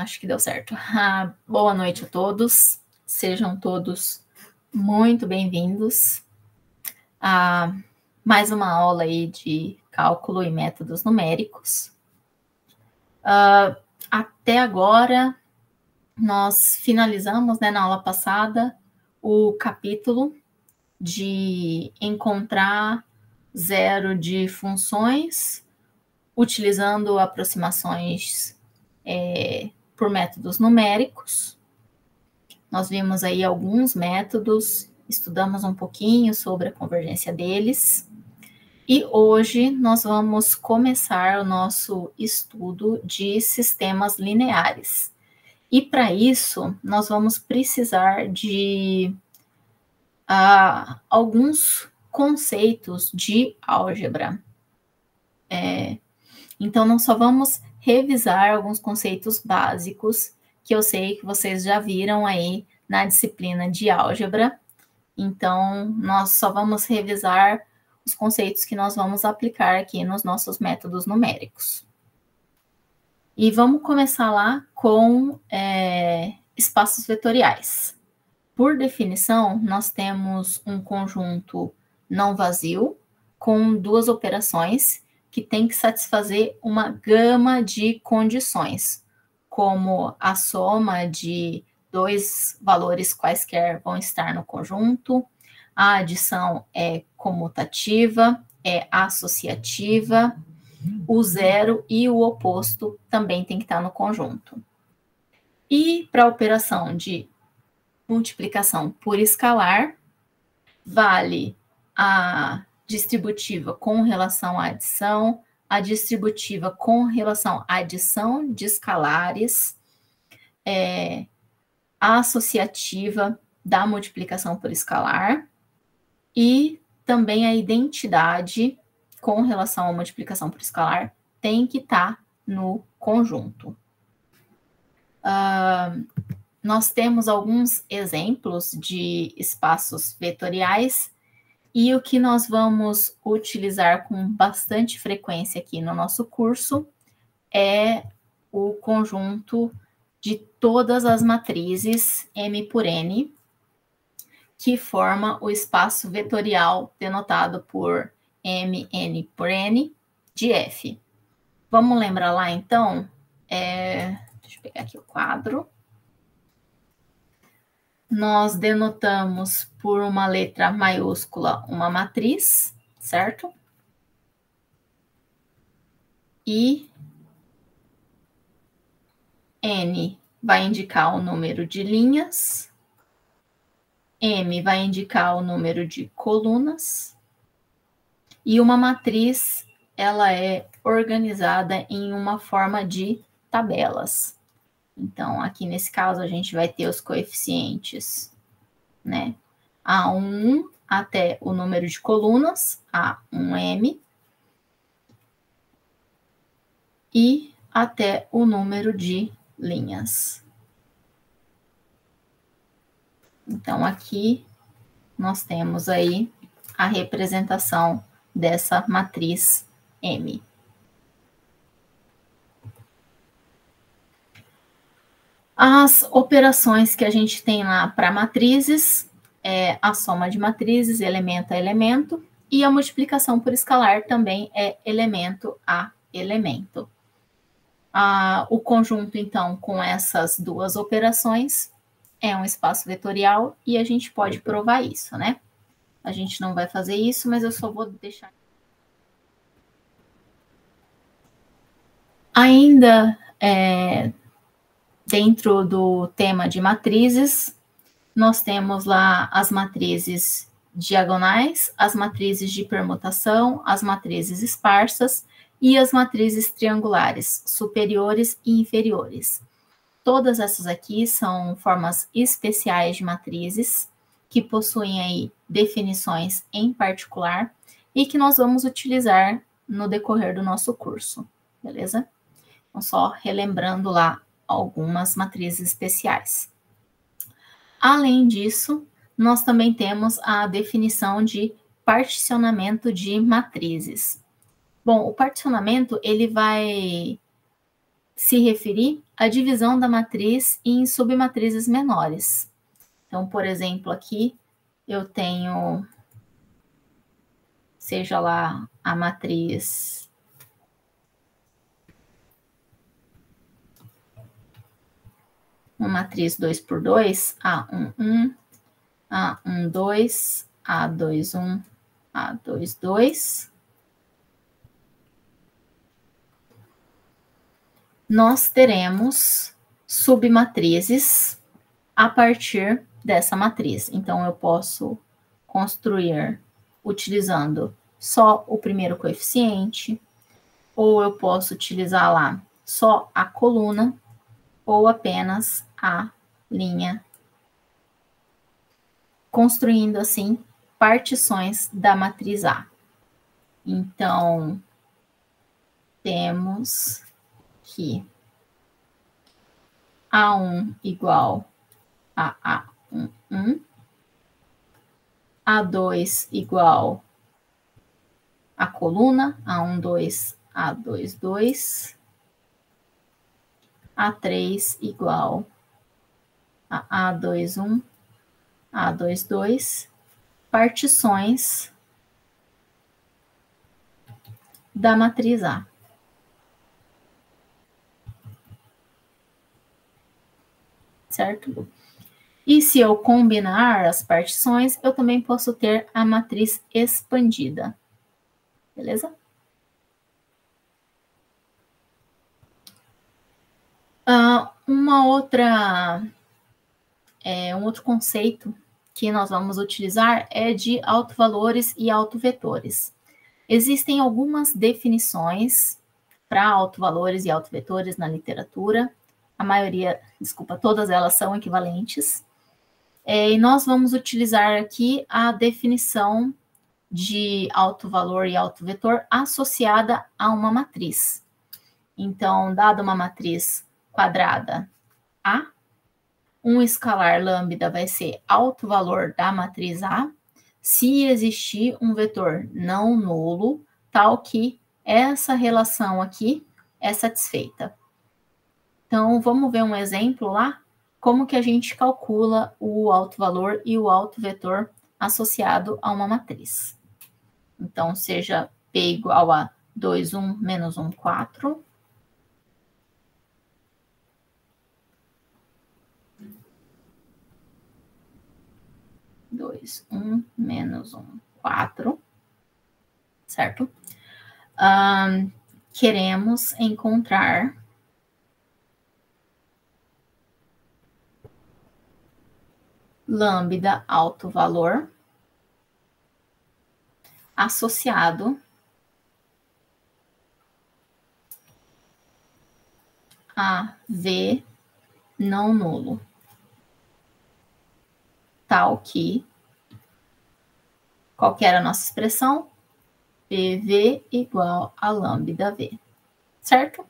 Acho que deu certo. Boa noite a todos. Sejam todos muito bem-vindos a mais uma aula aí de cálculo e métodos numéricos. Até agora, nós finalizamos, na aula passada, o capítulo de encontrar zero de funções utilizando aproximações por métodos numéricos. Nós vimos aí alguns métodos, estudamos um pouquinho sobre a convergência deles. E hoje nós vamos começar o nosso estudo de sistemas lineares. E para isso, nós vamos precisar de alguns conceitos de álgebra. Então, nós só vamos revisar alguns conceitos básicos que eu sei que vocês já viram aí na disciplina de álgebra. Então, nós só vamos revisar os conceitos que nós vamos aplicar aqui nos nossos métodos numéricos. E vamos começar lá com espaços vetoriais. Por definição, nós temos um conjunto não vazio com duas operações que tem que satisfazer uma gama de condições, como a soma de dois valores quaisquer vão estar no conjunto, a adição é comutativa, é associativa, o zero e o oposto também tem que estar no conjunto. E para a operação de multiplicação por escalar, vale a distributiva com relação à adição, a distributiva com relação à adição de escalares, a associativa da multiplicação por escalar e também a identidade com relação à multiplicação por escalar tem que estar no conjunto. Nós temos alguns exemplos de espaços vetoriais e o que nós vamos utilizar com bastante frequência aqui no nosso curso é o conjunto de todas as matrizes M por N, que forma o espaço vetorial denotado por Mn por N de F. Vamos lembrar lá, então? Deixa eu pegar aqui o quadro. Nós denotamos por uma letra maiúscula uma matriz, certo? E N vai indicar o número de linhas, M vai indicar o número de colunas, e uma matriz, ela é organizada em uma forma de tabelas. Então, aqui nesse caso, a gente vai ter os coeficientes, né? A1 até o número de colunas, A1M, e até o número de linhas. Então, aqui nós temos aí a representação dessa matriz M. As operações que a gente tem lá para matrizes é a soma de matrizes, elemento a elemento, e a multiplicação por escalar também é elemento a elemento. O conjunto, então, com essas duas operações é um espaço vetorial e a gente pode provar isso, né? A gente não vai fazer isso, mas eu só vou deixar. Ainda dentro do tema de matrizes, nós temos lá as matrizes diagonais, as matrizes de permutação, as matrizes esparsas e as matrizes triangulares, superiores e inferiores. Todas essas aqui são formas especiais de matrizes que possuem aí definições em particular e que nós vamos utilizar no decorrer do nosso curso, beleza? Então, só relembrando lá algumas matrizes especiais. Além disso, nós também temos a definição de particionamento de matrizes. Bom, o particionamento, ele vai se referir à divisão da matriz em submatrizes menores. Então, por exemplo, aqui eu tenho, seja lá a matriz uma matriz 2 por 2, A11, A12, A21, A22. Nós teremos submatrizes a partir dessa matriz. Então, eu posso construir utilizando só o primeiro coeficiente, ou eu posso utilizar lá só a coluna, ou apenas a linha, construindo assim partições da matriz A. Então, temos que A1 igual a A11, A2 igual a coluna, A12, A22, A3 igual a A21, A22, partições da matriz A. Certo? E se eu combinar as partições, eu também posso ter a matriz expandida. Beleza? Um outro conceito que nós vamos utilizar é de autovalores e autovetores. Existem algumas definições para autovalores e autovetores na literatura. A maioria, todas elas são equivalentes. E nós vamos utilizar aqui a definição de autovalor e autovetor associada a uma matriz. Então, dada uma matriz quadrada A, um escalar lambda vai ser autovalor da matriz A, se existir um vetor não nulo, tal que essa relação aqui é satisfeita. Então, vamos ver um exemplo lá, como que a gente calcula o autovalor e o autovetor associado a uma matriz. Então, seja P igual a 2, 1, menos 1, 4. Dois, 1, menos 1, 4. Certo? Queremos encontrar lambda autovalor associado a V não nulo, tal que, qual que era a nossa expressão? PV igual a lambda V, certo?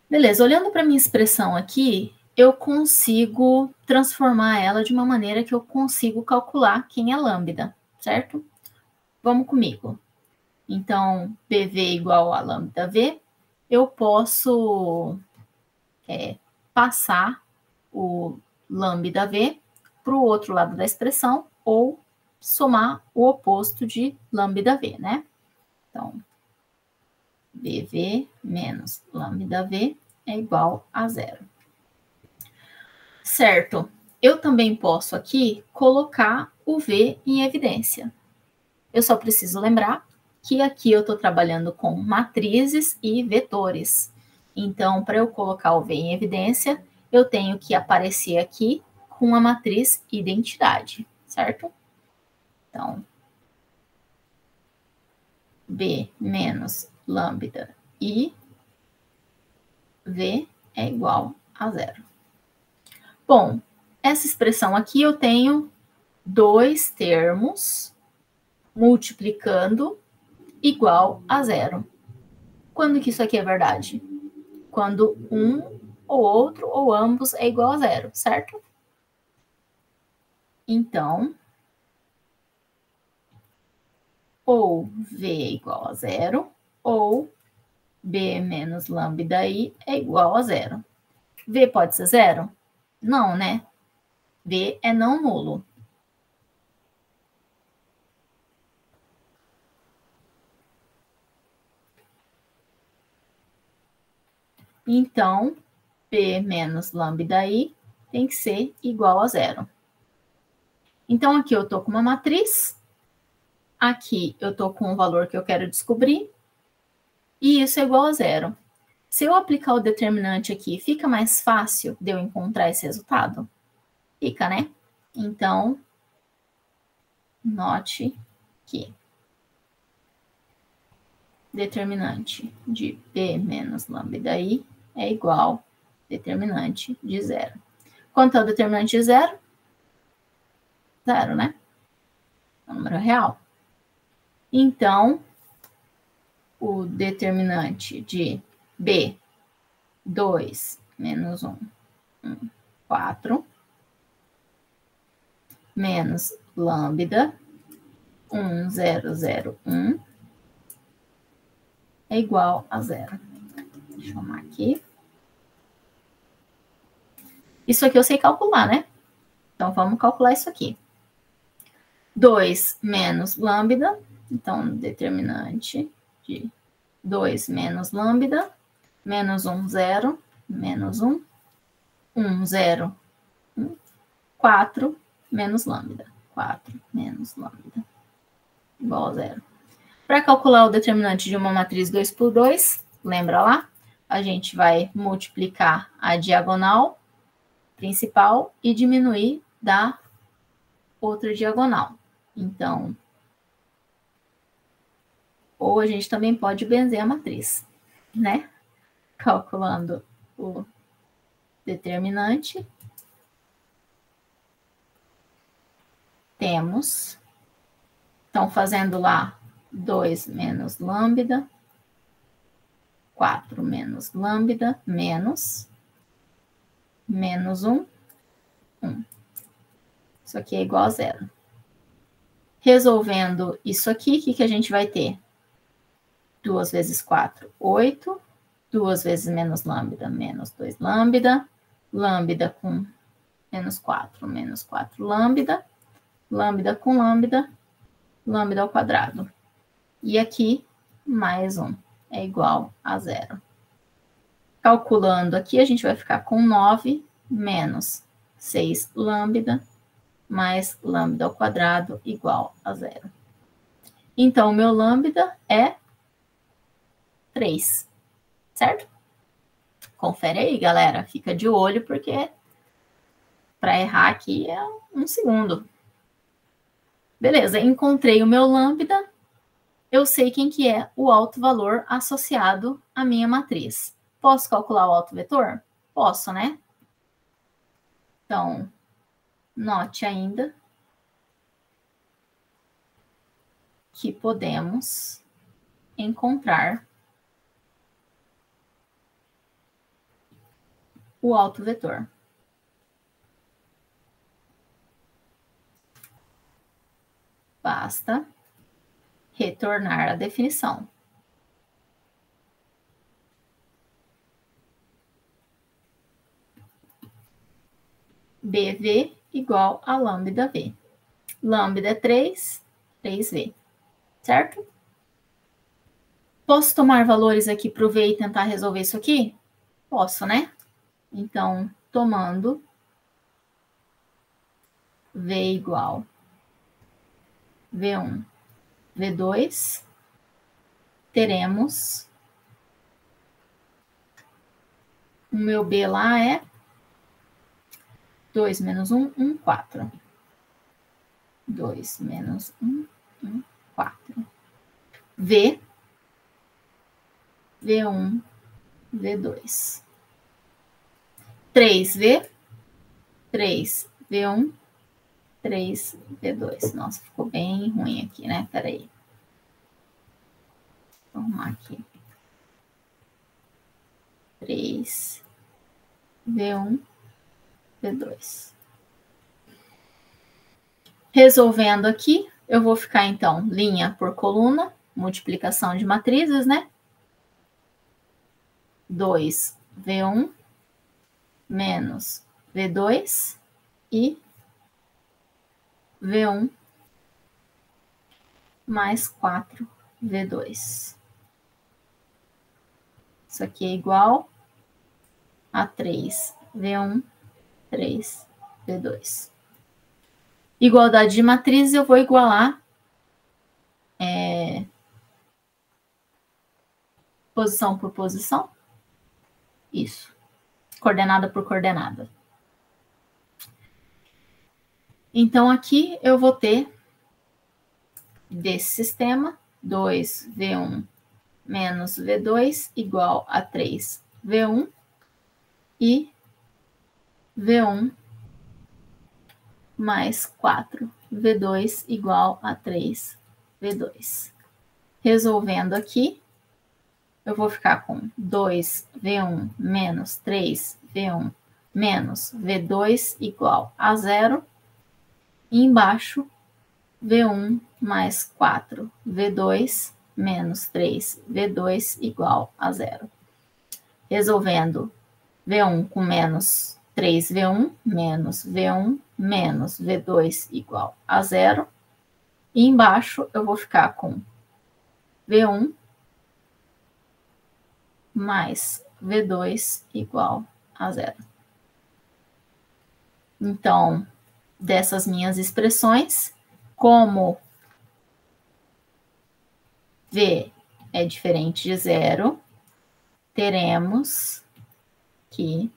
Beleza, olhando para minha expressão aqui, eu consigo transformar ela de uma maneira que eu consigo calcular quem é lambda, certo? Vamos comigo. Então, PV igual a lambda V, eu posso passar o lambda V para o outro lado da expressão ou somar o oposto de lambda V, né? Então, BV menos lambda V é igual a zero. Certo. Eu também posso aqui colocar o V em evidência. Eu só preciso lembrar que aqui eu estou trabalhando com matrizes e vetores. Então, para eu colocar o V em evidência, eu tenho que aparecer aqui com a matriz identidade, certo? Então, B menos lambda I, V é igual a zero. Bom, essa expressão aqui eu tenho dois termos multiplicando igual a zero. Quando que isso aqui é verdade? Quando um ou outro ou ambos é igual a zero, certo? Então, ou V é igual a zero, ou B menos lambda I é igual a 0. V pode ser 0? Não, né? V é não nulo. Então, P menos lambda I tem que ser igual a 0. Então, aqui eu estou com uma matriz, aqui eu estou com o valor que eu quero descobrir, e isso é igual a 0. Se eu aplicar o determinante aqui, fica mais fácil de eu encontrar esse resultado? Fica, né? Então, note que determinante de P menos lambda I é igual a determinante de 0. Quanto é o determinante de 0? 0, né? É um número real. Então, o determinante de B, 2 menos 1, 4, menos lambda, 1, 0, 0, 1, é igual a 0. Deixa eu arrumar aqui. Isso aqui eu sei calcular, né? Então, vamos calcular isso aqui. 2 menos lambda, então, determinante de 2 menos lambda, menos 1, 0, menos 1, 1, 0, 1, 4, menos lambda. 4 menos lambda, igual a 0. Para calcular o determinante de uma matriz 2 por 2, lembra lá? A gente vai multiplicar a diagonal principal e diminuir da outra diagonal. Então, ou a gente também pode benzer a matriz, né? Calculando o determinante, temos, então fazendo lá 2 menos lambda, 4 menos lambda, menos 1, 1. Isso aqui é igual a 0. Resolvendo isso aqui, o que a gente vai ter? 2 vezes 4, 8. 2 vezes menos lambda, menos 2 lambda. Lambda com menos 4 lambda. Lambda com lambda. Lambda ao quadrado. E aqui, mais 1 é igual a 0. Calculando aqui, a gente vai ficar com 9 menos 6 lambda mais lambda ao quadrado igual a 0. Então, o meu lambda é 3, certo? Confere aí, galera. Fica de olho, porque para errar aqui é 1 segundo. Beleza, encontrei o meu lambda. Eu sei quem que é o alto valor associado à minha matriz. Posso calcular o alto vetor? Posso, né? Então, note ainda que podemos encontrar o alto vetor. Basta retornar a definição. BV igual a lambda V. Lambda é 3, 3V, certo? Posso tomar valores aqui para o V e tentar resolver isso aqui? Posso, né? Então, tomando V igual V1, V2, teremos o meu B lá é 2 menos 1, 1, 4. 2 menos 1, 1, 4. V, V1, V2. 3V, 3V1, 3V2. Nossa, ficou bem ruim aqui, né? Peraí. Vou arrumar aqui. 3V1, V2. Resolvendo aqui, eu vou ficar, então, linha por coluna, multiplicação de matrizes, né? 2V1 menos V2 e V1 mais 4V2. Isso aqui é igual a 3V1, 3V2. Igualdade de matrizes, eu vou igualar posição por posição. Isso. Coordenada por coordenada. Então, aqui eu vou ter desse sistema 2V1 menos V2 igual a 3V1 e V1 mais 4V2 igual a 3V2. Resolvendo aqui, eu vou ficar com 2V1 menos 3V1 menos V2 igual a 0. E embaixo, V1 mais 4V2 menos 3V2 igual a 0. Resolvendo V1 com menos 3V1 menos V1 menos V2 igual a 0. E embaixo eu vou ficar com V1 mais V2 igual a 0. Então, dessas minhas expressões, como V é diferente de 0, teremos que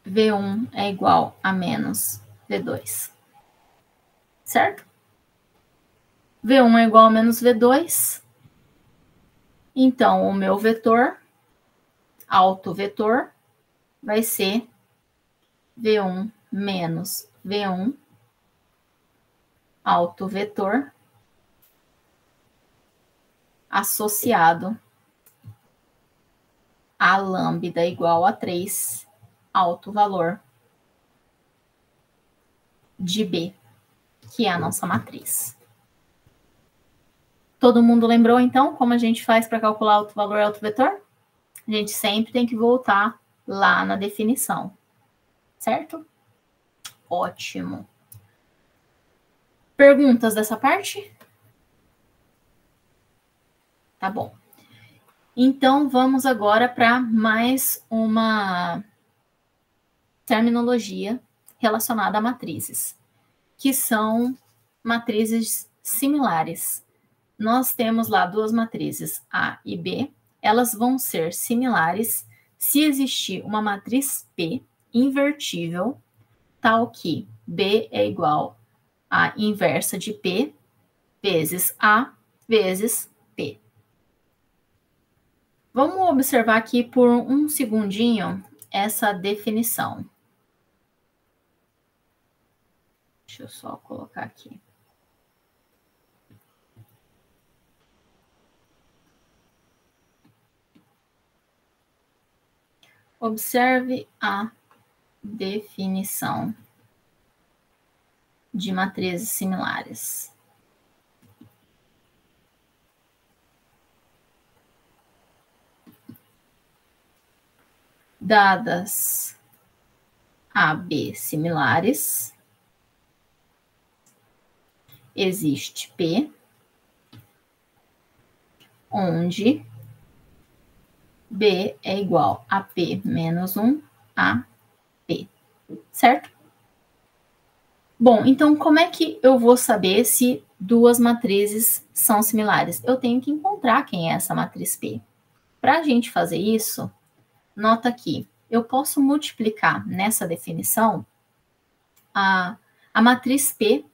V1 é igual a menos V2. Certo? V1 é igual a menos V2. Então, o meu vetor, autovetor, vai ser V1 menos V1, autovetor, associado a lambda igual a 3, autovalor de B, que é a nossa matriz. Todo mundo lembrou, então, como a gente faz para calcular autovalor e autovetor? A gente sempre tem que voltar lá na definição, certo? Ótimo. Perguntas dessa parte? Tá bom. Então, vamos agora para mais uma terminologia relacionada a matrizes, que são matrizes similares. Nós temos lá duas matrizes, A e B. Elas vão ser similares se existir uma matriz P invertível, tal que B é igual à inversa de P vezes A vezes P. Vamos observar aqui por um segundinho essa definição. Deixa eu só colocar aqui. Observe a definição de matrizes similares. Dadas A, B similares, existe P, onde B é igual a P menos 1 a P, certo? Bom, então como é que eu vou saber se duas matrizes são similares? Eu tenho que encontrar quem é essa matriz P. Para a gente fazer isso, nota aqui, eu posso multiplicar nessa definição a matriz P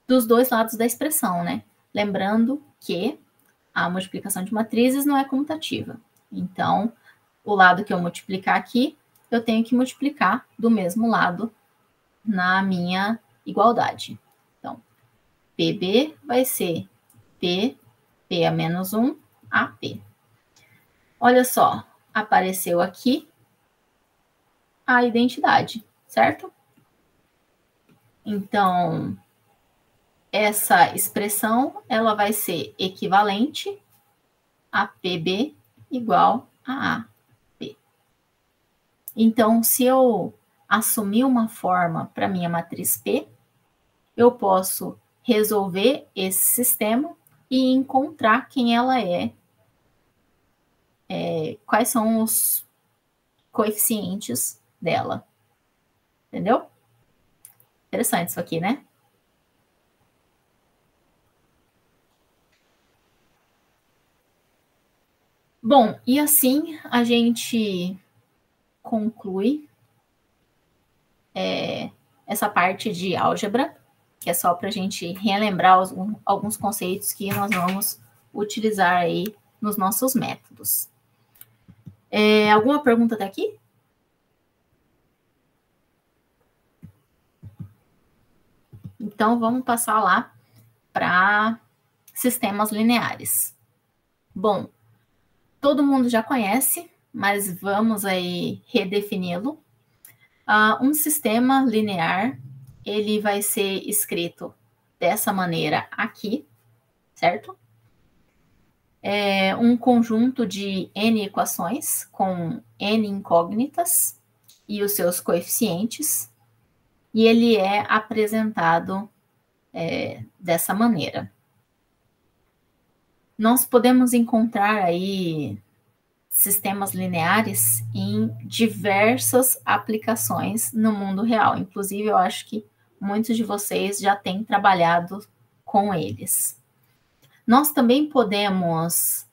dos dois lados da expressão, né? Lembrando que a multiplicação de matrizes não é comutativa. Então, o lado que eu multiplicar aqui, eu tenho que multiplicar do mesmo lado na minha igualdade. Então, PB vai ser P a menos 1, AP. Olha só, apareceu aqui a identidade, certo? Então, essa expressão ela vai ser equivalente a PB igual a AP. Então, se eu assumir uma forma para minha matriz P, eu posso resolver esse sistema e encontrar quem ela é, quais são os coeficientes dela. Entendeu? Interessante isso aqui, né? Bom, e assim a gente conclui essa parte de álgebra, que é só para a gente relembrar alguns conceitos que nós vamos utilizar aí nos nossos métodos. Alguma pergunta até aqui? Então, vamos passar lá para sistemas lineares. Bom, todo mundo já conhece, mas vamos aí redefini-lo. Um sistema linear, ele vai ser escrito dessa maneira aqui, certo? É um conjunto de n equações com n incógnitas e os seus coeficientes, e ele é apresentado dessa maneira. Nós podemos encontrar aí sistemas lineares em diversas aplicações no mundo real. Inclusive, eu acho que muitos de vocês já têm trabalhado com eles. Nós também podemos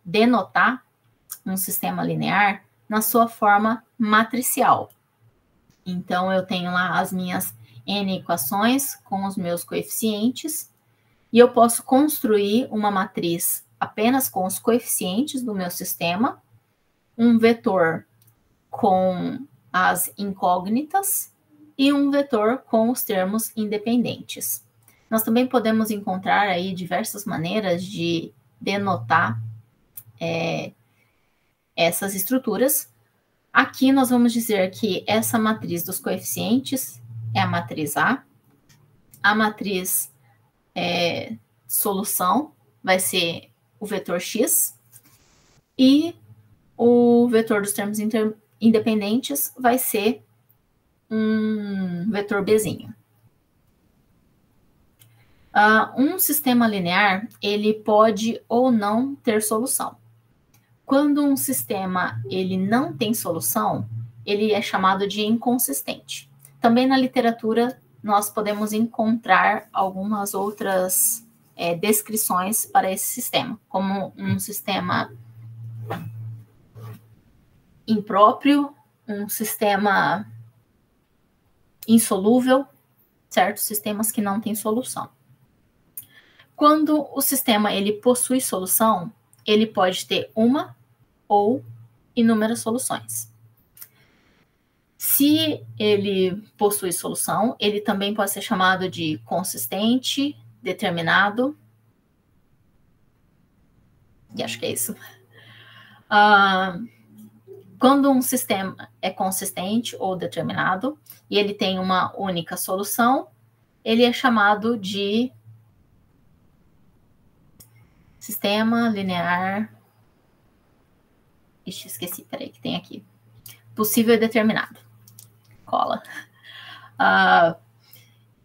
denotar um sistema linear na sua forma matricial. Então, eu tenho lá as minhas n equações com os meus coeficientes, e eu posso construir uma matriz apenas com os coeficientes do meu sistema, um vetor com as incógnitas e um vetor com os termos independentes. Nós também podemos encontrar aí diversas maneiras de denotar essas estruturas. Aqui nós vamos dizer que essa matriz dos coeficientes é a matriz A matriz solução vai ser o vetor X, e o vetor dos termos independentes vai ser um vetor Bzinho. Um sistema linear, ele pode ou não ter solução. Quando um sistema ele não tem solução, ele é chamado de inconsistente. Também na literatura, nós podemos encontrar algumas outras descrições para esse sistema, como um sistema impróprio, um sistema insolúvel, certo? Sistemas que não têm solução. Quando o sistema ele possui solução, ele pode ter uma ou inúmeras soluções. Se ele possui solução, ele também pode ser chamado de consistente, determinado. E acho que é isso. Quando um sistema é consistente ou determinado e ele tem uma única solução, ele é chamado de sistema linear. Ixi, esqueci, peraí, que tem aqui. Possível e determinado. Cola.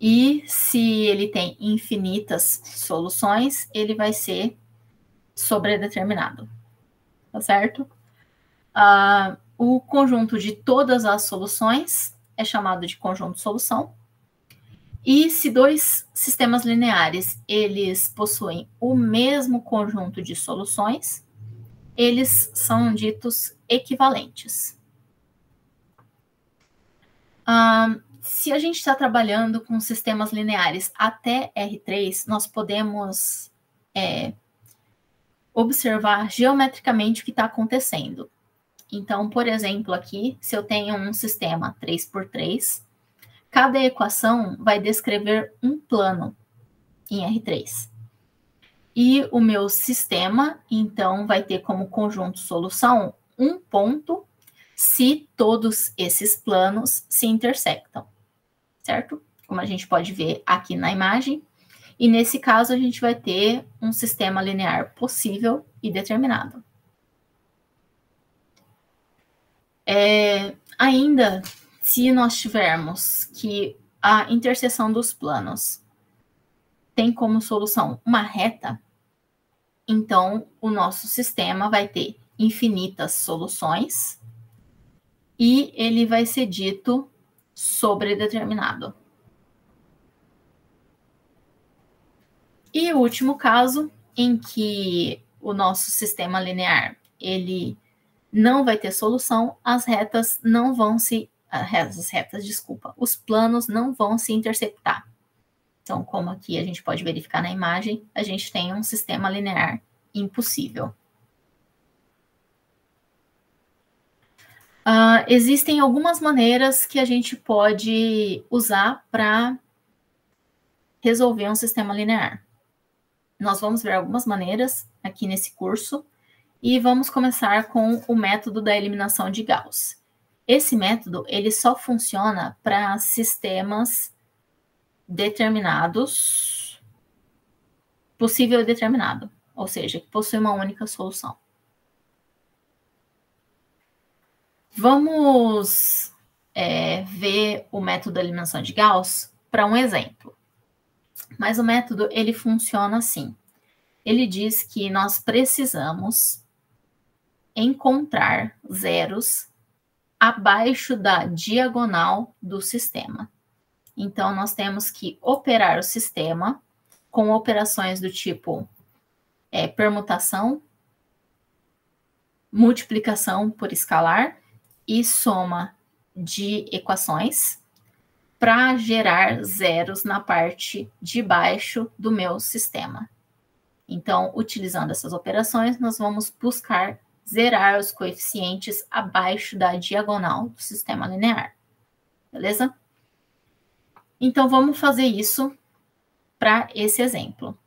E se ele tem infinitas soluções, ele vai ser sobredeterminado. Tá certo? O conjunto de todas as soluções é chamado de conjunto de solução. E se dois sistemas lineares, eles possuem o mesmo conjunto de soluções, eles são ditos equivalentes. Se a gente está trabalhando com sistemas lineares até R3, nós podemos observar geometricamente o que está acontecendo. Então, por exemplo, aqui, se eu tenho um sistema 3x3, cada equação vai descrever um plano em R3. E o meu sistema, então, vai ter como conjunto solução um ponto se todos esses planos se intersectam, certo? Como a gente pode ver aqui na imagem, E nesse caso, a gente vai ter um sistema linear possível e determinado. Ainda, se nós tivermos que a interseção dos planos tem como solução uma reta, então o nosso sistema vai ter infinitas soluções e ele vai ser dito sobredeterminado. E o último caso, em que o nosso sistema linear ele não vai ter solução, os planos não vão se interceptar. Então, como aqui a gente pode verificar na imagem, a gente tem um sistema linear impossível. Existem algumas maneiras que a gente pode usar para resolver um sistema linear. Nós vamos ver algumas maneiras aqui nesse curso e vamos começar com o método da eliminação de Gauss. Esse método ele só funciona para sistemas determinados, possível e determinado, ou seja, que possui uma única solução. Vamos ver o método da eliminação de Gauss para um exemplo. Mas o método ele funciona assim. Ele diz que nós precisamos encontrar zeros abaixo da diagonal do sistema. Então, nós temos que operar o sistema com operações do tipo permutação, multiplicação por escalar e soma de equações para gerar zeros na parte de baixo do meu sistema. Então, utilizando essas operações, nós vamos buscar zerar os coeficientes abaixo da diagonal do sistema linear. Beleza? Então, vamos fazer isso para esse exemplo.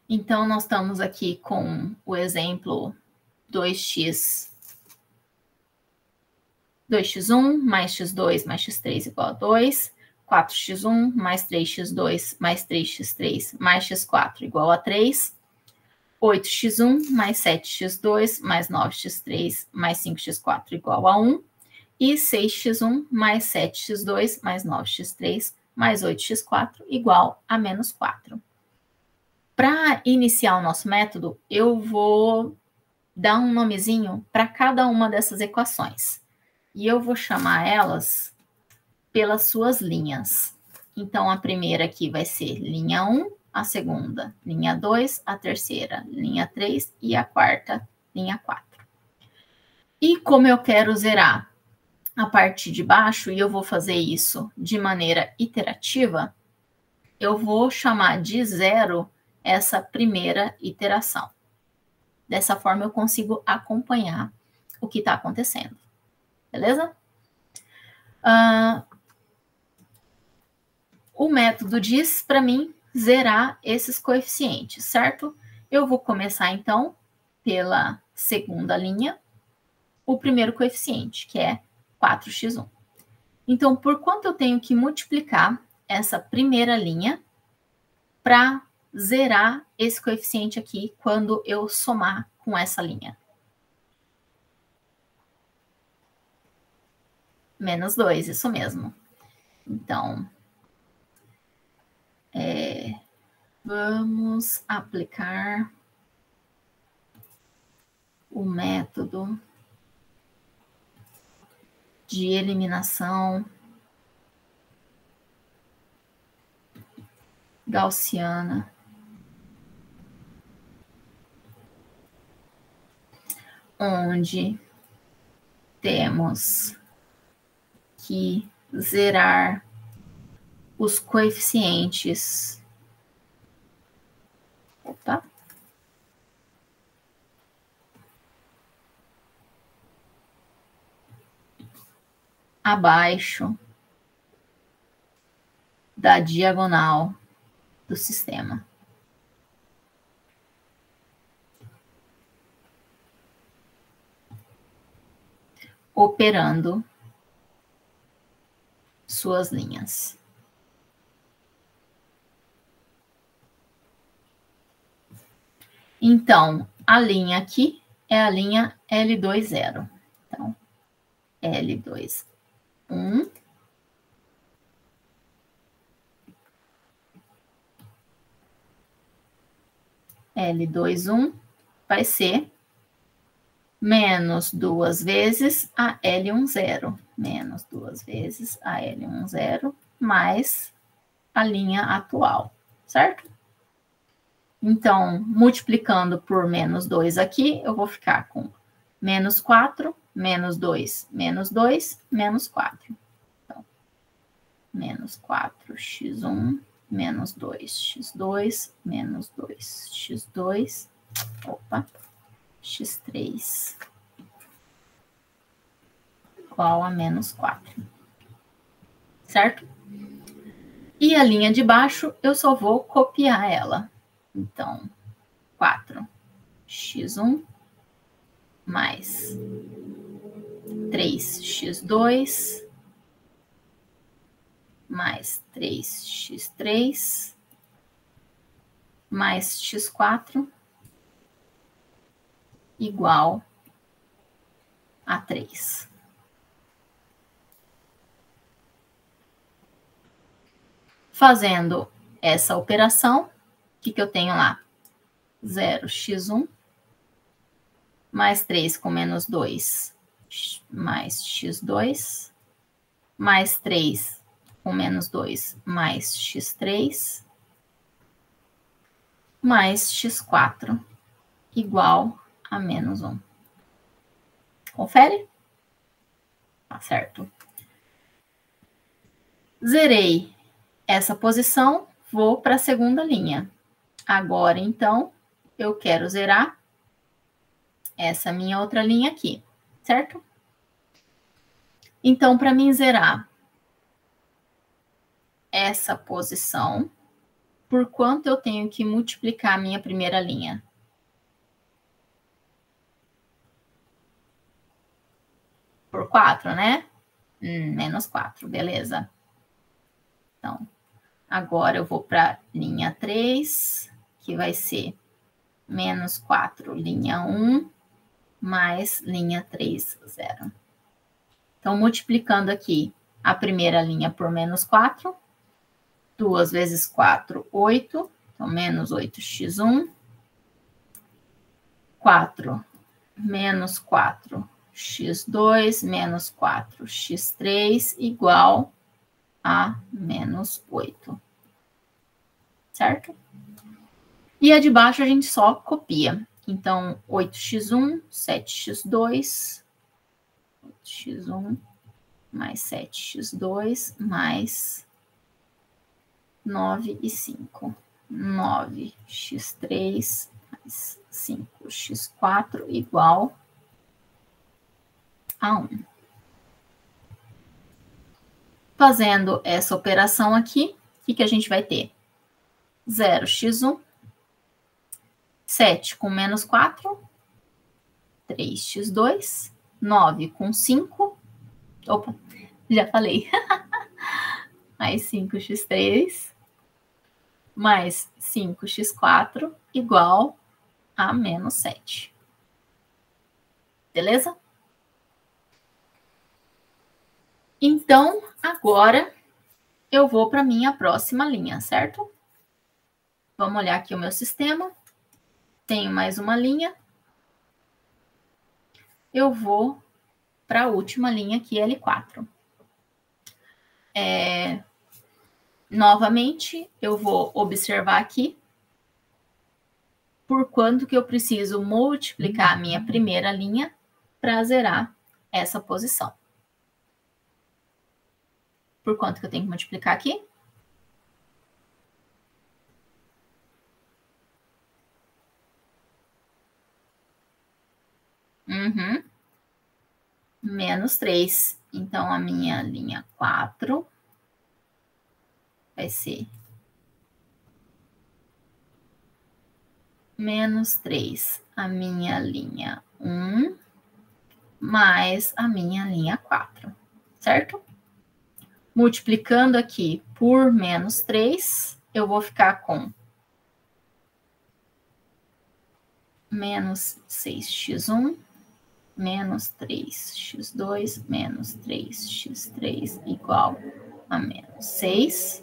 Então, nós estamos aqui com o exemplo 2x1 mais x2 mais x3 igual a 2, 4x1 mais 3x2 mais 3x3 mais x4 igual a 3, 8x1 mais 7x2 mais 9x3 mais 5x4 igual a 1, e 6x1 mais 7x2 mais 9x3 mais 8x4 igual a menos 4. Para iniciar o nosso método, eu vou dar um nomezinho para cada uma dessas equações. E eu vou chamar elas pelas suas linhas. Então, a primeira aqui vai ser linha 1, a segunda, linha 2, a terceira, linha 3 e a quarta, linha 4. E como eu quero zerar a parte de baixo, e eu vou fazer isso de maneira iterativa, eu vou chamar de zero essa primeira iteração. Dessa forma, eu consigo acompanhar o que está acontecendo. Beleza? O método diz para mim zerar esses coeficientes, certo? Eu vou começar, então, pela segunda linha, o primeiro coeficiente, que é 4x1. Então, por quanto eu tenho que multiplicar essa primeira linha para zerar esse coeficiente aqui quando eu somar com essa linha? Menos 2, isso mesmo. Então, vamos aplicar o método de eliminação gaussiana onde temos que zerar os coeficientes abaixo da diagonal do sistema. Operando suas linhas. Então, a linha aqui é a linha L20. Então, L21. L21 vai ser menos 2 vezes a L10. Menos 2 vezes a L10 mais a linha atual, certo? Então, multiplicando por menos 2 aqui, eu vou ficar com menos 4, menos 2, menos 2, menos 4. Então, menos 4x1, menos 2x2, menos 2x2, opa, x3, igual a menos 4. Certo? E a linha de baixo, eu só vou copiar ela. Então, 4x1 mais 3x2 mais 3x3 mais x4 igual a 3. Fazendo essa operação, o que eu tenho lá? 0x1 mais 3 com menos 2 mais x2 mais 3 com menos 2 mais x3 mais x4 igual a menos 1. Confere? Tá certo. Zerei essa posição, vou para a segunda linha. Agora, então, eu quero zerar essa minha outra linha aqui, certo? Então, para mim zerar essa posição, por quanto eu tenho que multiplicar a minha primeira linha? Por 4, né? Menos 4, beleza. Então, agora eu vou para a linha 3, que vai ser menos 4, linha 1, mais linha 3, 0. Então, multiplicando aqui a primeira linha por menos 4, 2 vezes 4, 8, então menos 8x1, 4 menos 4x2 menos 4x3 igual a menos 8. Certo? E a de baixo a gente só copia. Então, 8x1, 7x2, 8x1 mais 7x2 mais 9 e 5. 9x3 mais 5x4 igual a 1. Fazendo essa operação aqui, o que a gente vai ter? 0x1, 7 com menos 4, 3x2, 9 com 5, opa, já falei, mais 5x3, mais 5x4 igual a menos 7. Beleza? Então, agora eu vou para a minha próxima linha, certo? Vamos olhar aqui o meu sistema. Tenho mais uma linha. Eu vou para a última linha aqui, L4. Novamente, eu vou observar aqui por quanto que eu preciso multiplicar a minha primeira linha para zerar essa posição. Por quanto que eu tenho que multiplicar aqui? Menos 3. Então, a minha linha 4 vai ser menos 3. A minha linha 1 mais a minha linha 4. Certo? multiplicando aqui por menos 3, eu vou ficar com menos 6x1, menos 3x2, menos 3x3 igual a menos 6.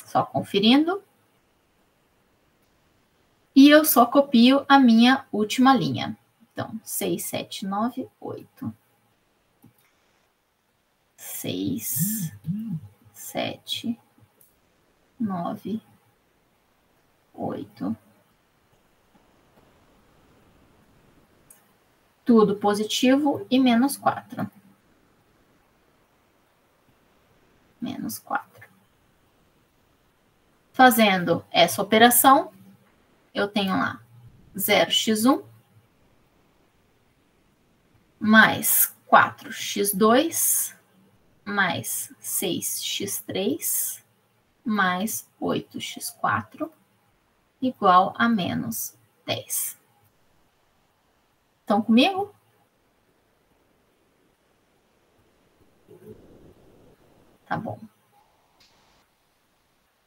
Só conferindo. E eu só copio a minha última linha. Então, 6, 7, 9, 8. 6, 7, 9, 8. Tudo positivo e menos 4. Menos 4. Fazendo essa operação, eu tenho lá 0x1 mais 4x2 mais 6x3 mais 8x4 igual a menos 10. Estão comigo? Tá bom.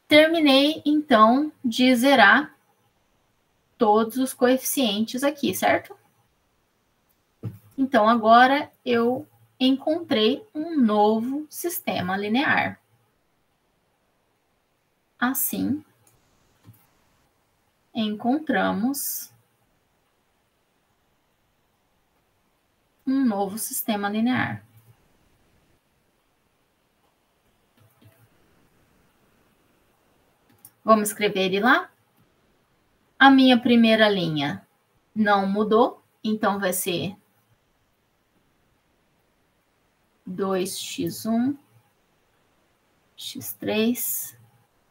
Terminei, então, de zerar todos os coeficientes aqui, certo? Então, agora eu encontrei um novo sistema linear. Assim, encontramos um novo sistema linear. Vamos escrever ele lá? A minha primeira linha não mudou, então vai ser 2x1, x3,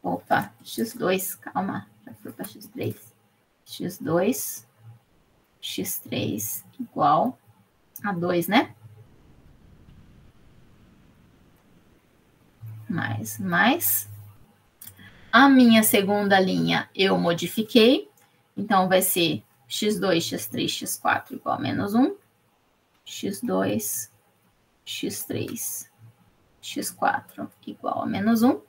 opa, x2, calma, já foi para x3, x2, x3 igual a 2, né? Mais. A minha segunda linha eu modifiquei, então vai ser x2, x3, x4 igual a menos 1, x2, x3, x4 igual a menos 1.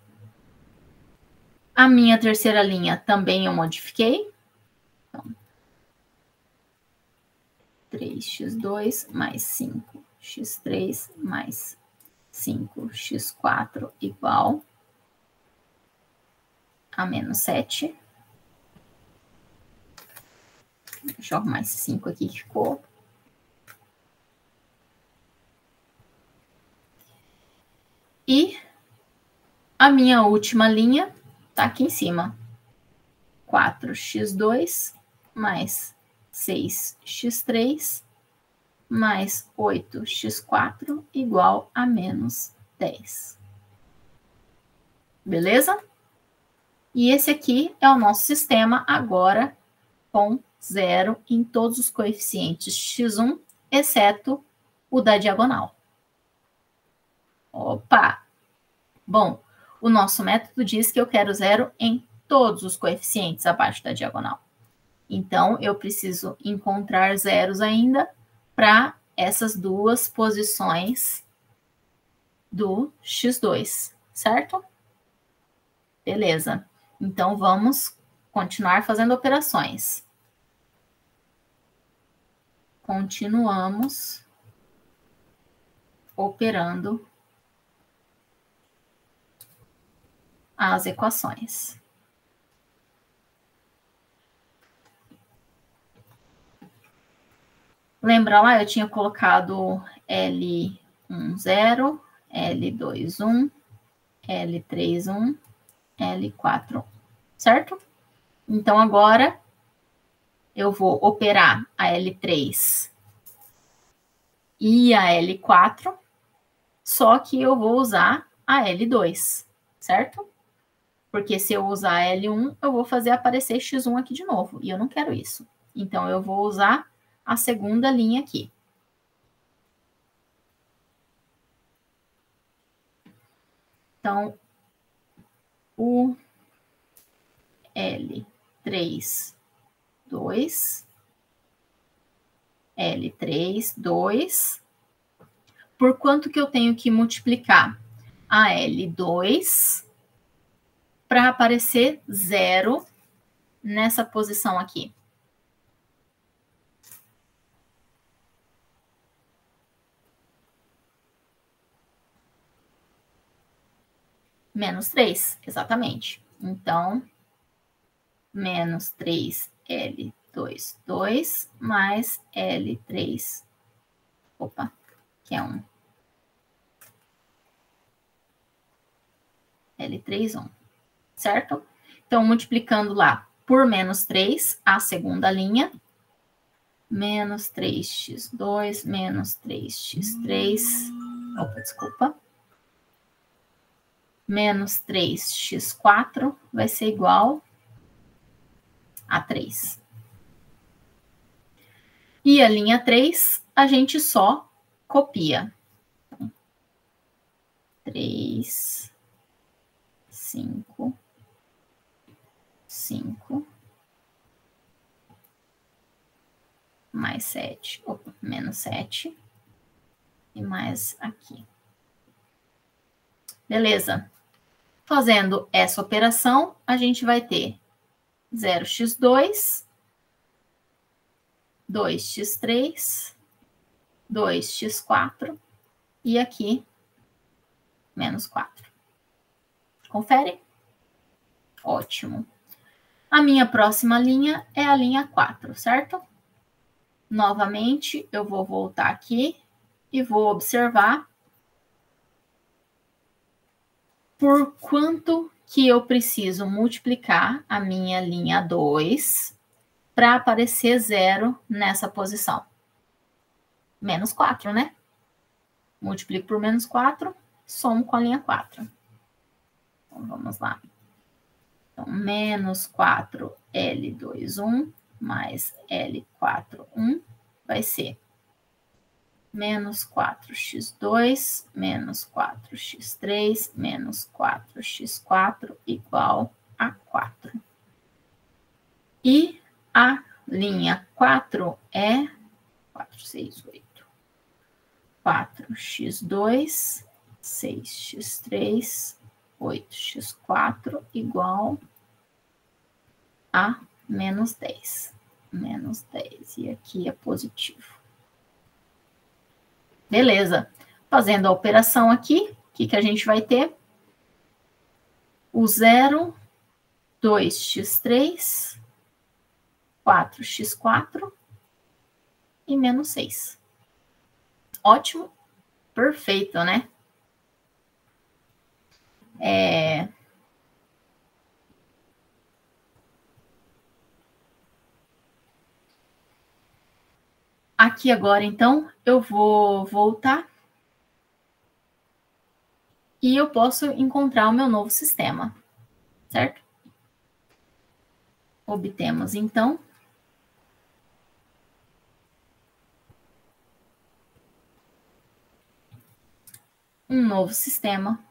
A minha terceira linha também eu modifiquei. Então, 3x2 mais 5x3 mais 5x4 igual a menos 7. Deixa eu arrumar esse 5 aqui que ficou. E a minha última linha está aqui em cima. 4x2 mais 6x3 mais 8x4 igual a menos 10. Beleza? E esse aqui é o nosso sistema agora com 0 em todos os coeficientes x1, exceto o da diagonal. Opa! Bom, o nosso método diz que eu quero 0 em todos os coeficientes abaixo da diagonal. Então, eu preciso encontrar zeros ainda para essas duas posições do x2, certo? Beleza. Então, vamos continuar fazendo operações. Continuamos operando as equações. Lembra lá, eu tinha colocado L1, 0, L2, 1, L3, 1, L4, 1, certo? Então, agora, eu vou operar a L3 e a L4, só que eu vou usar a L2, certo? Porque se eu usar a L1, eu vou fazer aparecer x1 aqui de novo, e eu não quero isso. Então, eu vou usar a segunda linha aqui. Então, o L3, 2, L3, 2. Por quanto que eu tenho que multiplicar? a L2 para aparecer 0 nessa posição aqui. Menos 3, exatamente. Então, menos 3L2, 2, mais L3, opa, que é 1. L3, 1, certo? Então, multiplicando lá por menos 3, a segunda linha, menos 3x2, menos 3x3, opa, desculpa, menos 3x4 vai ser igual a 3. E a linha 3, a gente só copia. 3, 5, 5, mais 7, opa, menos 7, e mais aqui. Beleza. Fazendo essa operação, a gente vai ter 0x2, 2x3, 2x4 e aqui menos 4. Confere? Ótimo. A minha próxima linha é a linha 4, certo? Novamente, eu vou voltar aqui e vou observar por quanto que eu preciso multiplicar a minha linha 2 para aparecer 0 nessa posição. Menos 4, né? Multiplico por menos 4, somo com a linha 4. Então, vamos lá. Então, menos 4L2, 1, mais L4, 1, vai ser menos 4x2, menos 4x3, menos 4x4, igual a 4. E a linha 4 é 4, 6, 8. 4x2, 6x3, 8x4, igual a menos 10. Menos 10. E aqui é positivo. Beleza. Fazendo a operação aqui, o que a gente vai ter? O 0, 2x3, 4x4 e menos 6. Ótimo. Perfeito, né? Aqui agora, então, eu vou voltar e eu posso encontrar o meu novo sistema, certo? Obtemos, então, um novo sistema.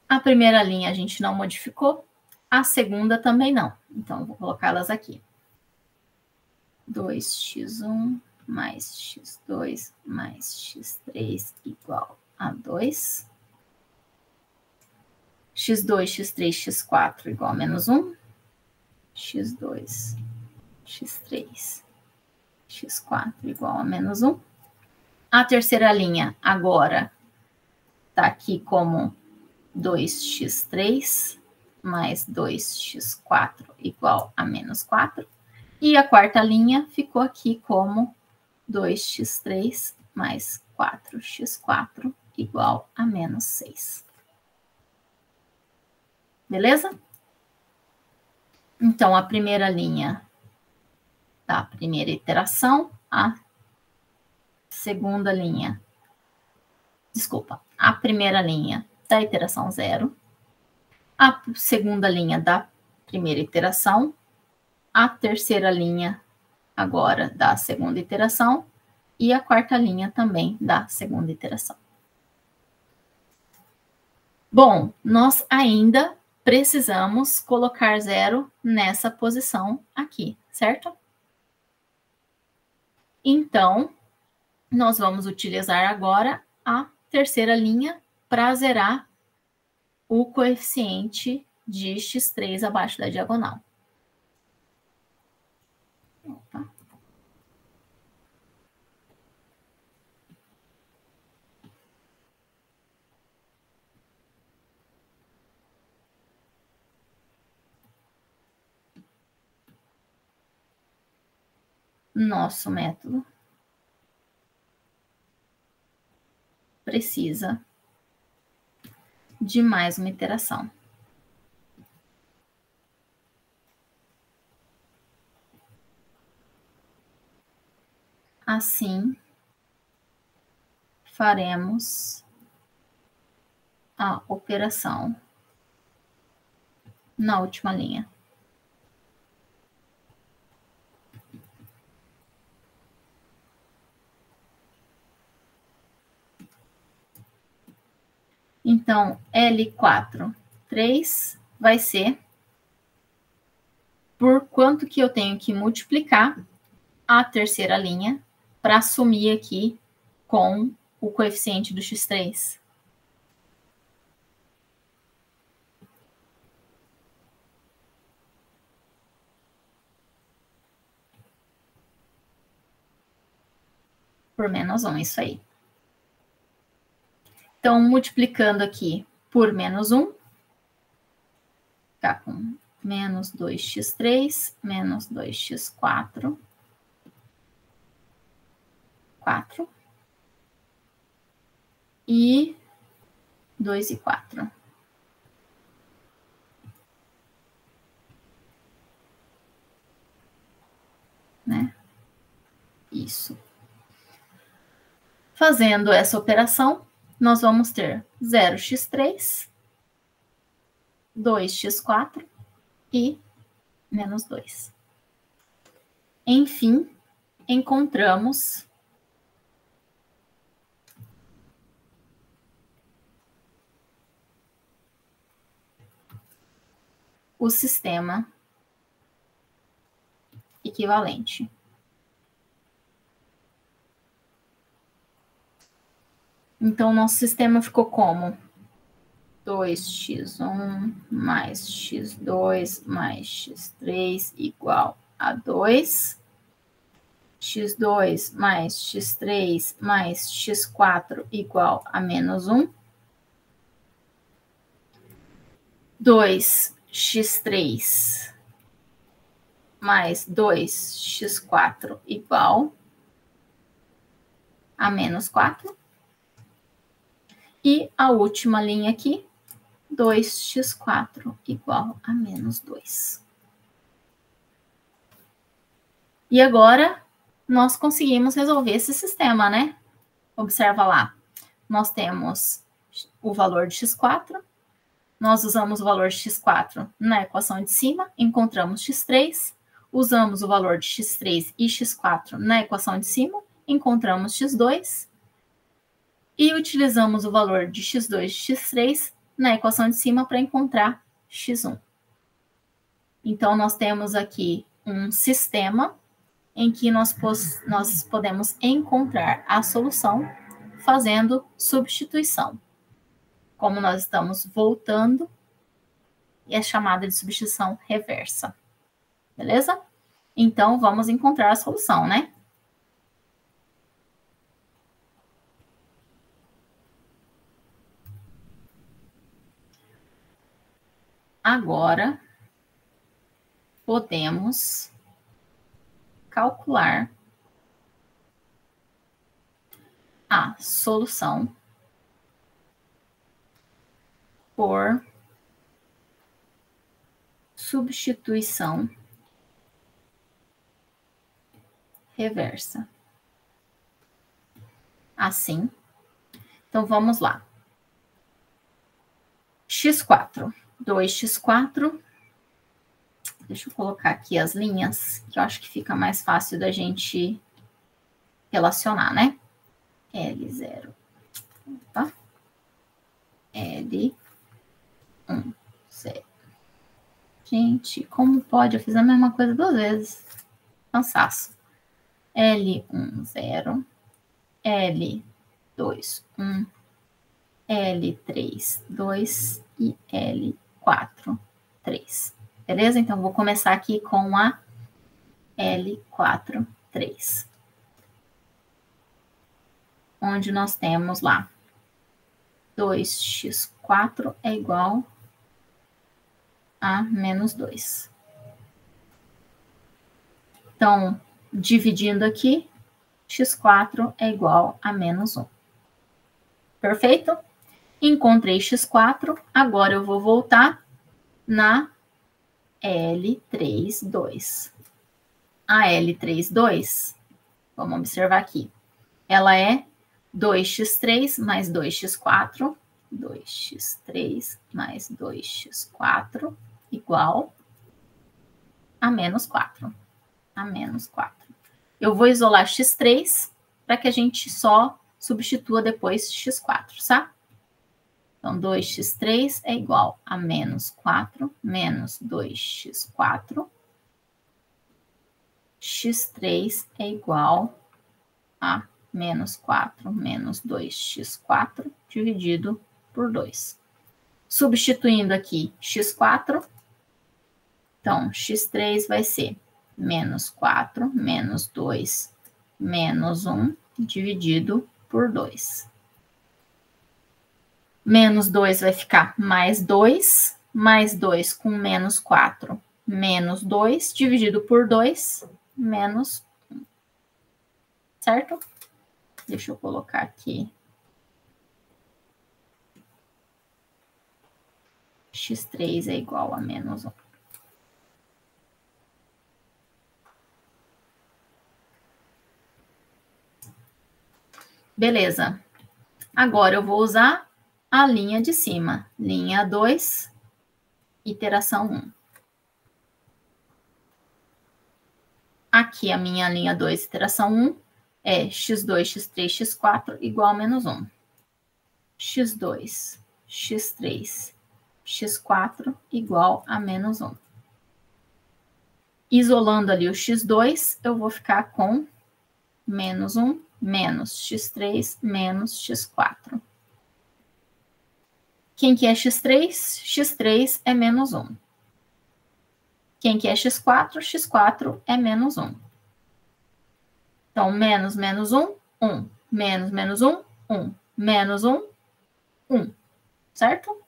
A primeira linha a gente não modificou, a segunda também não. Então, eu vou colocá-las aqui. 2x1 mais x2 mais x3 igual a 2. x2, x3, x4 igual a menos 1. x2, x3, x4 igual a menos 1. A terceira linha agora está aqui como 2x3 mais 2x4 igual a menos 4. E a quarta linha ficou aqui como 2x3 mais 4x4 igual a menos 6. Beleza? Então, a primeira linha da primeira iteração, a segunda linha, desculpa, a primeira linha da iteração 0, a segunda linha da primeira iteração, a terceira linha agora da segunda iteração e a quarta linha também da segunda iteração. Bom, nós ainda precisamos colocar 0 nessa posição aqui, certo? Então, nós vamos utilizar agora a terceira linha para zerar o coeficiente de x3 abaixo da diagonal. Opa. Nosso método precisa de mais uma iteração. Assim, faremos a operação na última linha. Então, L4, 3 vai ser por quanto que eu tenho que multiplicar a terceira linha para assumir aqui com o coeficiente do x3. Por menos 1, isso aí. Então, multiplicando aqui por menos 1, fica com menos 2x3, menos 2x4, 4, e 2 e 4. Né? Isso. Fazendo essa operação, nós vamos ter 0x3, 2x4 e menos 2. Enfim, encontramos o sistema equivalente. Então, nosso sistema ficou como? 2x1 mais x2 mais x3 igual a 2. x2 mais x3 mais x4 igual a menos 1. 2x3 mais 2x4 igual a menos 4. E a última linha aqui, 2x4 igual a menos 2. E agora, nós conseguimos resolver esse sistema, né? Observa lá. Nós temos o valor de x4. Nós usamos o valor de x4 na equação de cima, encontramos x3. Usamos o valor de x3 e x4 na equação de cima, encontramos x2. E utilizamos o valor de x2 e x3 na equação de cima para encontrar x1. Então, nós temos aqui um sistema em que nós podemos encontrar a solução fazendo substituição. Como nós estamos voltando, é chamada de substituição reversa. Beleza? Então, vamos encontrar a solução, né? Agora, podemos calcular a solução por substituição reversa. Assim. Então, vamos lá. x4. 2x4. Deixa eu colocar aqui as linhas, que eu acho que fica mais fácil da gente relacionar, né? L0. Opa. L1. 0. Gente, como pode? Eu fiz a mesma coisa 2 vezes. Cansaço. L1, 0, L2, 1, L3, 2 e L4, 3. Beleza? Então, vou começar aqui com a L4, 3. Onde nós temos lá 2x4 é igual a menos 2. Então, dividindo aqui, x4 é igual a menos 1. Perfeito? Encontrei x4, agora eu vou voltar na L3, 2. A L3, 2, vamos observar aqui, ela é 2x3 mais 2x4, 2x3 mais 2x4 igual a menos 4. A menos 4. Eu vou isolar x3 para que a gente só substitua depois x4, tá? Então, 2x3 é igual a menos 4 menos 2x4. x3 é igual a menos 4 menos 2x4 dividido por 2. Substituindo aqui x4, então, x3 vai ser menos 4 menos 2 menos 1 dividido por 2. Menos 2 vai ficar mais 2 com menos 4, menos 2 dividido por 2, menos 1. Certo? Deixa eu colocar aqui. x3 é igual a menos 1. Beleza. Agora eu vou usar a linha de cima. Linha 2, iteração 1. Aqui a minha linha 2, iteração 1, é x2, x3, x4 igual a menos 1. x2, x3, x4 igual a menos 1. Isolando ali o x2, eu vou ficar com menos 1 menos x3 menos x4. Quem que é x3? x3 é menos 1. Quem que é x4? x4 é menos 1. Então, menos, menos 1, 1. Menos, menos 1, 1. Menos 1, 1. Certo?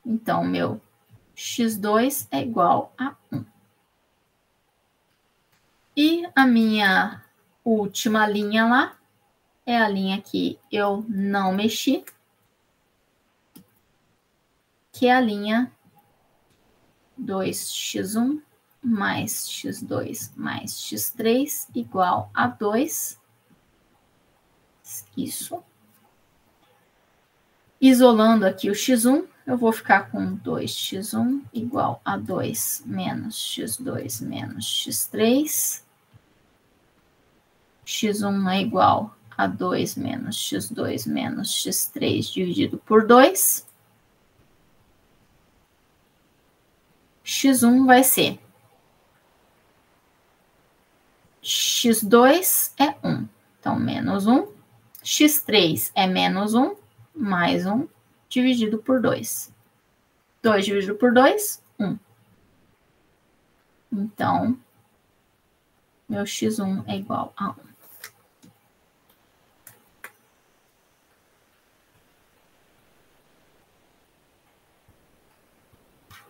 Então, meu x2 é igual a 1. E a minha última linha lá é a linha que eu não mexi, que é a linha 2x1 mais x2 mais x3 igual a 2. Isso. Isolando aqui o x1, eu vou ficar com 2x1 igual a 2 menos x2 menos x3. x1 é igual a 2 menos x2 menos x3 dividido por 2. x1 vai ser x2 é 1, então menos 1. x3 é menos 1, mais 1, dividido por 2. 2 dividido por 2, 1. Então, meu x1 é igual a 1.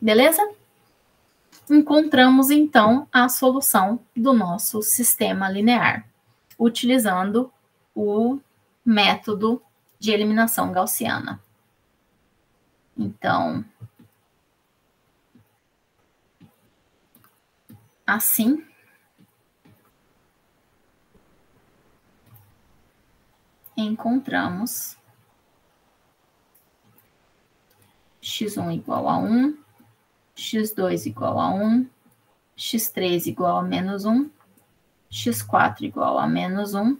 Beleza? Encontramos, então, a solução do nosso sistema linear, utilizando o método de eliminação gaussiana. Então, assim, encontramos x1 igual a 1, x2 igual a 1, x3 igual a menos 1, x4 igual a menos 1,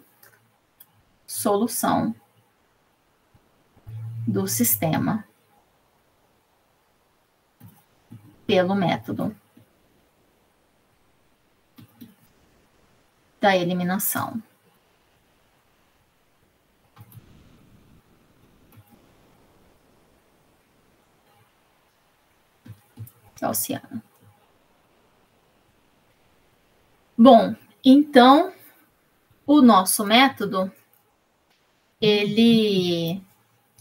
solução do sistema pelo método. da eliminação. Gaussiana. Bom, então, o nosso método, ele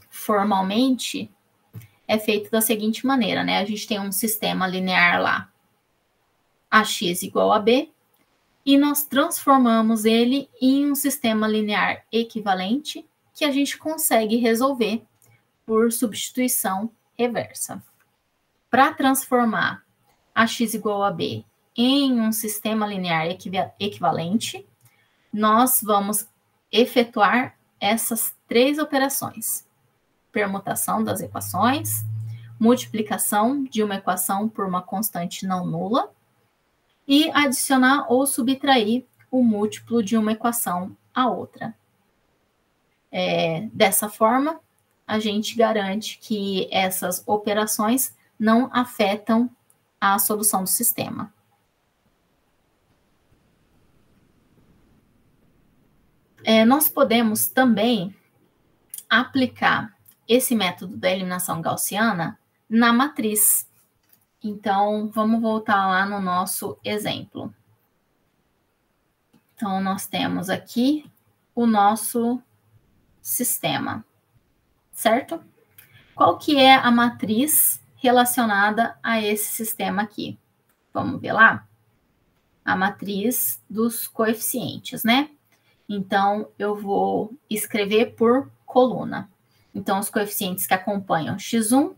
formalmente é feito da seguinte maneira, né? A gente tem um sistema linear lá, AX igual a B, e nós transformamos ele em um sistema linear equivalente que a gente consegue resolver por substituição reversa. Para transformar AX igual a B em um sistema linear equivalente, nós vamos efetuar essas três operações: permutação das equações, multiplicação de uma equação por uma constante não nula e adicionar ou subtrair o múltiplo de uma equação à outra. Dessa forma, a gente garante que essas operações não afetam a solução do sistema. Nós podemos também aplicar esse método da eliminação gaussiana na matriz. Então, vamos voltar lá no nosso exemplo. Então, nós temos aqui o nosso sistema, certo? Qual que é a matriz relacionada a esse sistema aqui? Vamos ver lá? A matriz dos coeficientes, né? Então, eu vou escrever por coluna. Então, os coeficientes que acompanham x1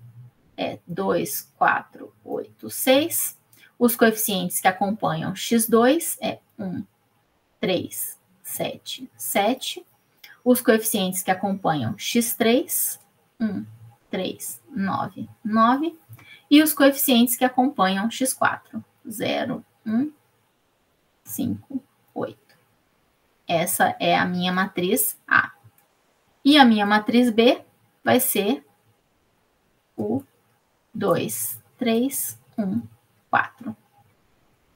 é 2, 4, 8, 6. Os coeficientes que acompanham x2 é 1, 3, 7, 7. Os coeficientes que acompanham x3, 1, 3, 9, 9. E os coeficientes que acompanham x4, 0, 1, 5, 8. Essa é a minha matriz A. E a minha matriz B vai ser o 2, 3, 1, 4.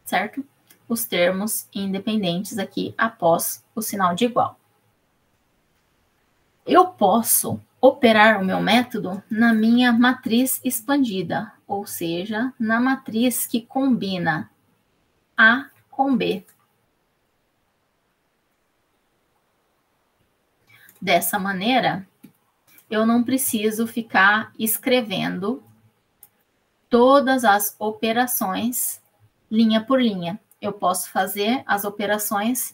Certo? Os termos independentes aqui após o sinal de igual. Eu posso operar o meu método na minha matriz expandida, ou seja, na matriz que combina A com B. Dessa maneira, eu não preciso ficar escrevendo todas as operações linha por linha. Eu posso fazer as operações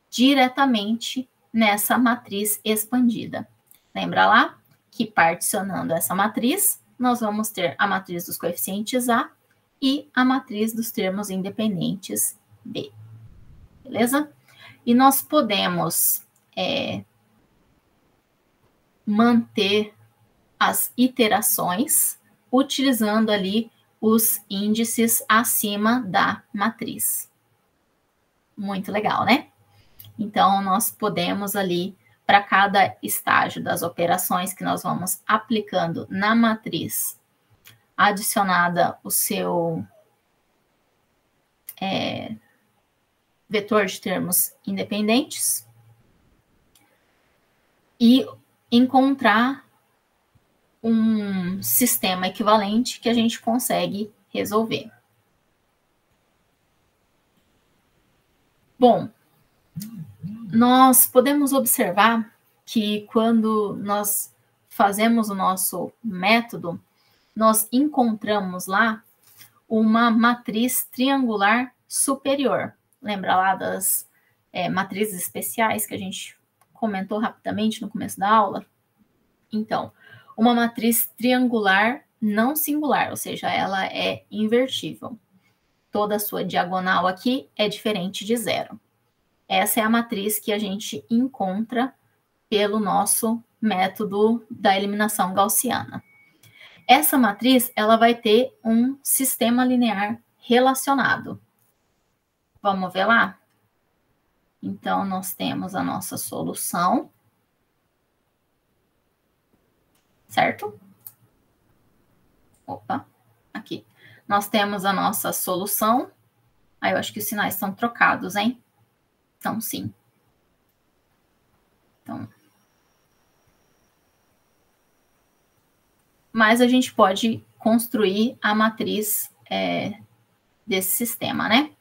diretamente nessa matriz expandida. Lembra lá que particionando essa matriz, nós vamos ter a matriz dos coeficientes A e a matriz dos termos independentes B. Beleza? E nós podemos manter as iterações utilizando ali os índices acima da matriz. Muito legal, né? Então, nós podemos ali, para cada estágio das operações que nós vamos aplicando na matriz, adicionada o seu vetor de termos independentes, e encontrar um sistema equivalente que a gente consegue resolver. Bom, nós podemos observar que quando nós fazemos o nosso método, nós encontramos lá uma matriz triangular superior. Lembra lá das matrizes especiais que a gente comentou rapidamente no começo da aula? Então, uma matriz triangular não singular, ou seja, ela é invertível. Toda a sua diagonal aqui é diferente de zero. Essa é a matriz que a gente encontra pelo nosso método da eliminação gaussiana. Essa matriz, ela vai ter um sistema linear relacionado. Vamos ver lá? Então, nós temos a nossa solução. Certo? Opa, aqui. Nós temos a nossa solução. Aí eu acho que os sinais estão trocados, hein? Então, sim. Então, mas a gente pode construir a matriz desse sistema, né?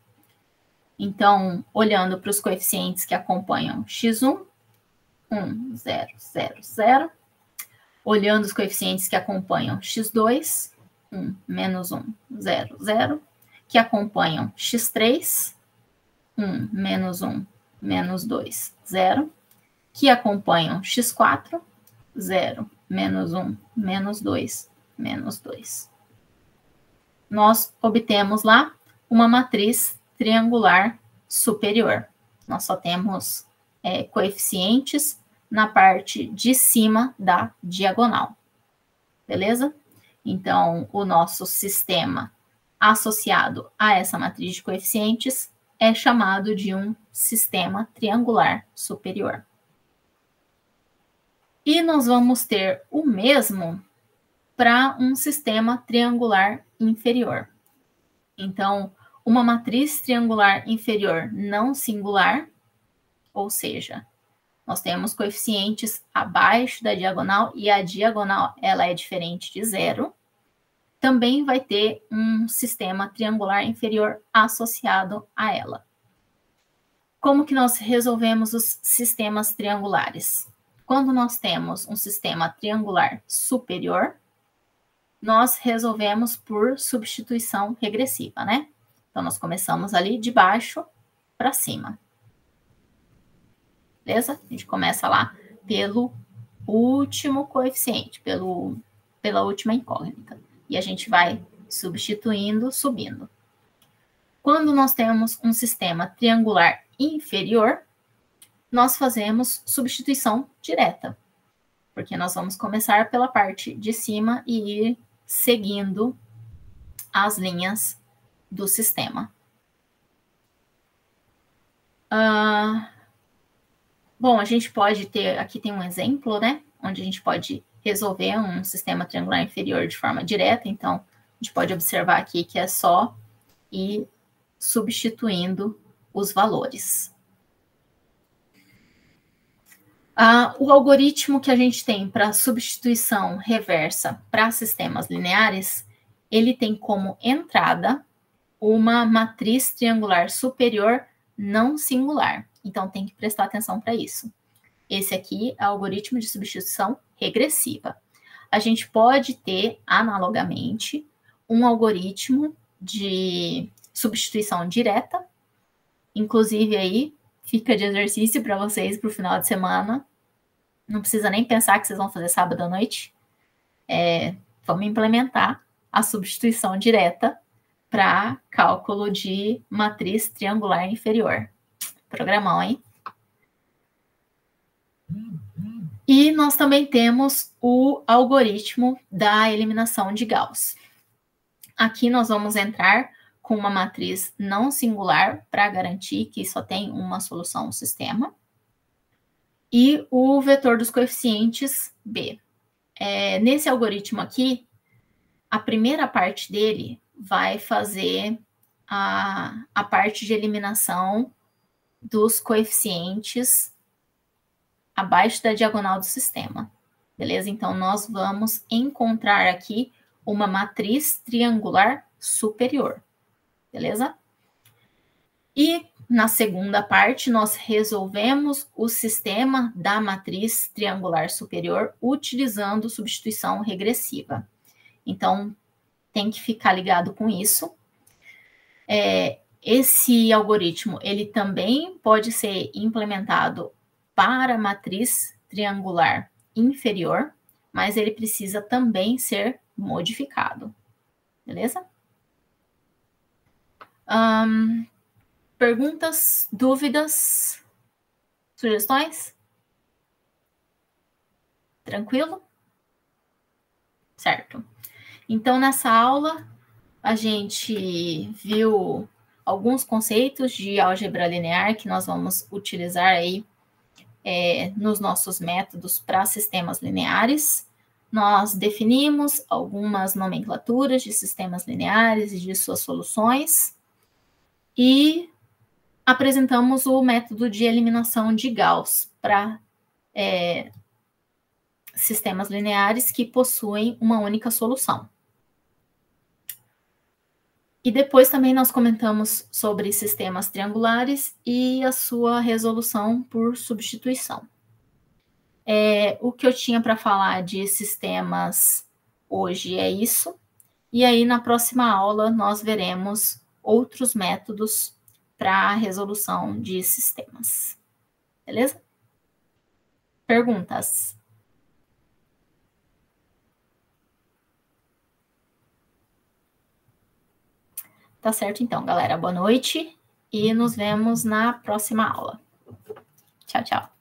Então, olhando para os coeficientes que acompanham x1, 1, 0, 0, 0. Olhando os coeficientes que acompanham x2, 1, menos 1, 0, 0. Que acompanham x3, 1, menos 1, menos 2, 0. Que acompanham x4, 0, menos 1, menos 2, menos 2. Nós obtemos lá uma matriz triangular superior. Nós só temos coeficientes na parte de cima da diagonal. Beleza? Então, o nosso sistema associado a essa matriz de coeficientes é chamado de um sistema triangular superior. E nós vamos ter o mesmo para um sistema triangular inferior. Então, uma matriz triangular inferior não singular, ou seja, nós temos coeficientes abaixo da diagonal e a diagonal ela é diferente de zero, também vai ter um sistema triangular inferior associado a ela. Como que nós resolvemos os sistemas triangulares? Quando nós temos um sistema triangular superior, nós resolvemos por substituição regressiva, né? Então, nós começamos ali de baixo para cima. Beleza? A gente começa lá pelo último coeficiente, pela última incógnita. E a gente vai substituindo, subindo. Quando nós temos um sistema triangular inferior, nós fazemos substituição direta. Porque nós vamos começar pela parte de cima e ir seguindo as linhas do sistema. Bom, a gente pode ter, aqui tem um exemplo, né? Onde a gente pode resolver um sistema triangular inferior de forma direta. Então, a gente pode observar aqui que é só ir substituindo os valores. O algoritmo que a gente tem para substituição reversa para sistemas lineares, ele tem como entrada uma matriz triangular superior não singular. Então, tem que prestar atenção para isso. Esse aqui é o algoritmo de substituição regressiva. A gente pode ter, analogamente, um algoritmo de substituição direta. Inclusive, aí, fica de exercício para vocês para o final de semana. Não precisa nem pensar que vocês vão fazer sábado à noite. Vamos implementar a substituição direta para cálculo de matriz triangular inferior. Programão, hein? E nós também temos o algoritmo da eliminação de Gauss. Aqui nós vamos entrar com uma matriz não singular para garantir que só tem uma solução no sistema. E o vetor dos coeficientes B. Nesse algoritmo aqui, a primeira parte dele vai fazer a parte de eliminação dos coeficientes abaixo da diagonal do sistema. Beleza? Então, nós vamos encontrar aqui uma matriz triangular superior. Beleza? E na segunda parte, nós resolvemos o sistema da matriz triangular superior utilizando substituição regressiva. Então, tem que ficar ligado com isso. Esse algoritmo, ele também pode ser implementado para a matriz triangular inferior, mas ele precisa também ser modificado. Beleza? Perguntas, dúvidas, sugestões? Tranquilo? Certo. Então, nessa aula, a gente viu alguns conceitos de álgebra linear que nós vamos utilizar aí nos nossos métodos para sistemas lineares. Nós definimos algumas nomenclaturas de sistemas lineares e de suas soluções. E apresentamos o método de eliminação de Gauss para sistemas lineares que possuem uma única solução. E depois também nós comentamos sobre sistemas triangulares e a sua resolução por substituição. O que eu tinha para falar de sistemas hoje é isso. E aí, na próxima aula, nós veremos outros métodos para a resolução de sistemas. Beleza? Perguntas? Tá certo, então, galera. Boa noite e nos vemos na próxima aula. Tchau, tchau.